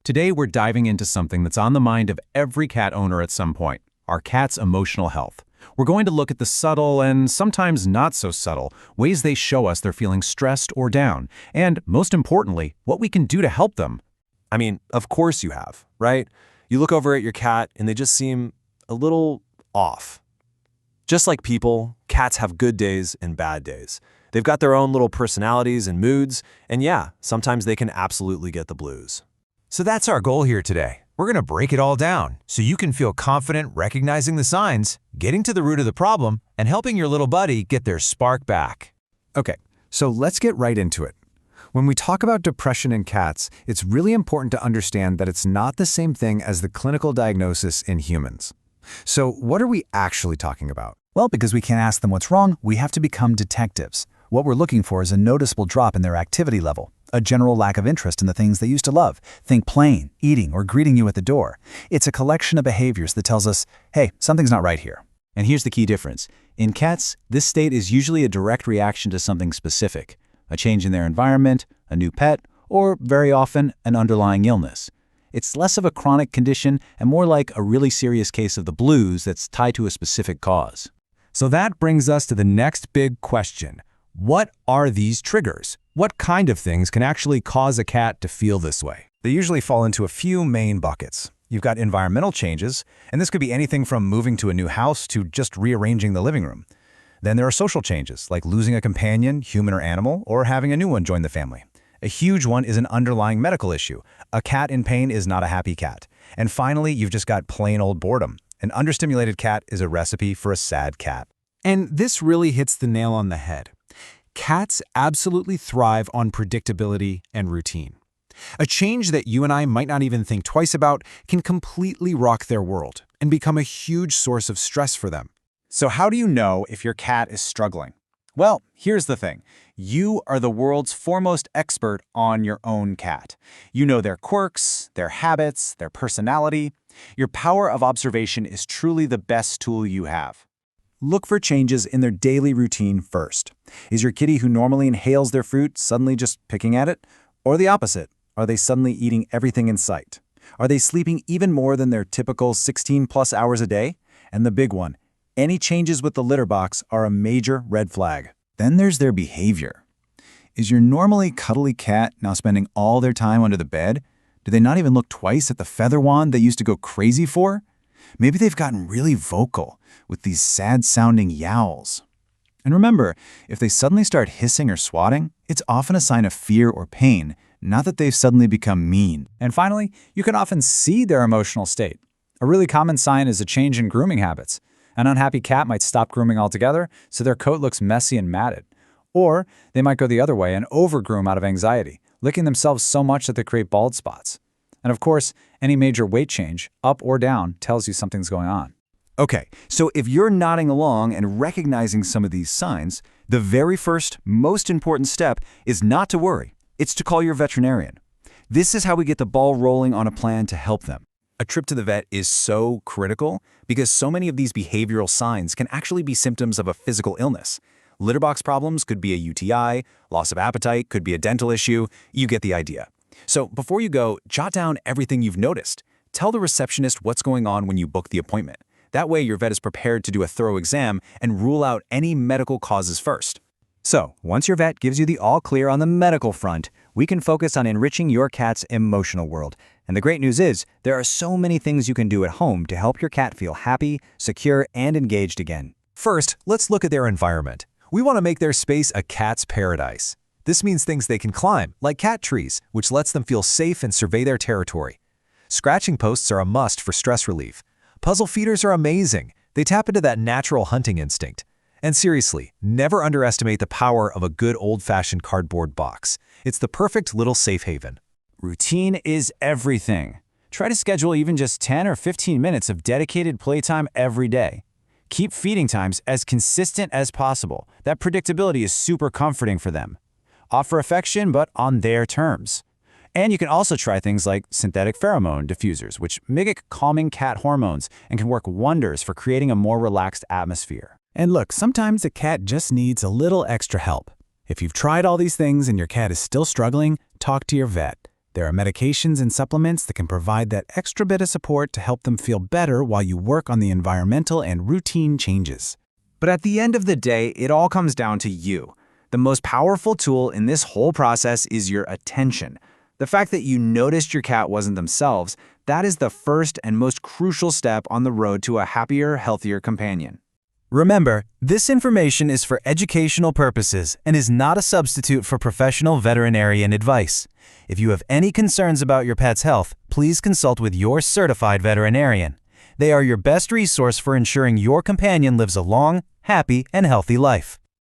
Today we're diving into something that's on the mind of every cat owner at some point, our cat's emotional health. We're going to look at the subtle and sometimes not so subtle ways they show us they're feeling stressed or down, and most importantly, what we can do to help them. I mean, of course you have, right? You look over at your cat and they just seem a little off. Just like people, cats have good days and bad days. They've got their own little personalities and moods, and yeah, sometimes they can absolutely get the blues. So that's our goal here today. We're going to break it all down so you can feel confident recognizing the signs, getting to the root of the problem, and helping your little buddy get their spark back. Okay, so let's get right into it. When we talk about depression in cats, it's really important to understand that it's not the same thing as the clinical diagnosis in humans. So what are we actually talking about? Well, because we can't ask them what's wrong, we have to become detectives. What we're looking for is a noticeable drop in their activity level, a general lack of interest in the things they used to love. Think playing, eating, or greeting you at the door. It's a collection of behaviors that tells us, hey, something's not right here. And here's the key difference. In cats, this state is usually a direct reaction to something specific, a change in their environment, a new pet, or very often an underlying illness. It's less of a chronic condition and more like a really serious case of the blues that's tied to a specific cause. So that brings us to the next big question. What are these triggers? What kind of things can actually cause a cat to feel this way? They usually fall into a few main buckets. You've got environmental changes, and this could be anything from moving to a new house to just rearranging the living room. Then there are social changes, like losing a companion, human or animal, or having a new one join the family. A huge one is an underlying medical issue. A cat in pain is not a happy cat. And finally, you've just got plain old boredom. An understimulated cat is a recipe for a sad cat. And this really hits the nail on the head. Cats absolutely thrive on predictability and routine. A change that you and I might not even think twice about can completely rock their world and become a huge source of stress for them. So how do you know if your cat is struggling? Well, here's the thing. You are the world's foremost expert on your own cat. You know their quirks, their habits, their personality. Your power of observation is truly the best tool you have. Look for changes in their daily routine first. Is your kitty who normally inhales their fruit suddenly just picking at it? Or the opposite? Are they suddenly eating everything in sight? Are they sleeping even more than their typical 16+ hours a day? And the big one, any changes with the litter box are a major red flag. Then there's their behavior. Is your normally cuddly cat now spending all their time under the bed? Do they not even look twice at the feather wand they used to go crazy for? Maybe they've gotten really vocal with these sad-sounding yowls. And remember, if they suddenly start hissing or swatting, it's often a sign of fear or pain, not that they've suddenly become mean. And finally, you can often see their emotional state. A really common sign is a change in grooming habits. An unhappy cat might stop grooming altogether, so their coat looks messy and matted. Or they might go the other way and overgroom out of anxiety, licking themselves so much that they create bald spots. And of course, any major weight change, up or down, tells you something's going on. Okay, so if you're nodding along and recognizing some of these signs, the very first, most important step is not to worry. It's to call your veterinarian. This is how we get the ball rolling on a plan to help them. A trip to the vet is so critical because so many of these behavioral signs can actually be symptoms of a physical illness. Litter box problems could be a UTI, loss of appetite could be a dental issue. You get the idea. So before you go, jot down everything you've noticed. Tell the receptionist what's going on when you book the appointment. That way your vet is prepared to do a thorough exam and rule out any medical causes first. So, once your vet gives you the all clear on the medical front, we can focus on enriching your cat's emotional world. And the great news is, there are so many things you can do at home to help your cat feel happy, secure, and engaged again. First, let's look at their environment. We want to make their space a cat's paradise. This means things they can climb, like cat trees, which lets them feel safe and survey their territory. Scratching posts are a must for stress relief. Puzzle feeders are amazing. They tap into that natural hunting instinct. And seriously, never underestimate the power of a good old-fashioned cardboard box. It's the perfect little safe haven. Routine is everything. Try to schedule even just 10 or 15 minutes of dedicated playtime every day. Keep feeding times as consistent as possible. That predictability is super comforting for them. Offer affection, but on their terms. And you can also try things like synthetic pheromone diffusers, which mimic calming cat hormones and can work wonders for creating a more relaxed atmosphere. And look, sometimes a cat just needs a little extra help. If you've tried all these things and your cat is still struggling, talk to your vet. There are medications and supplements that can provide that extra bit of support to help them feel better while you work on the environmental and routine changes. But at the end of the day, it all comes down to you. The most powerful tool in this whole process is your attention. The fact that you noticed your cat wasn't themselves, that is the first and most crucial step on the road to a happier, healthier companion. Remember, this information is for educational purposes and is not a substitute for professional veterinarian advice. If you have any concerns about your pet's health, please consult with your certified veterinarian. They are your best resource for ensuring your companion lives a long, happy, and healthy life.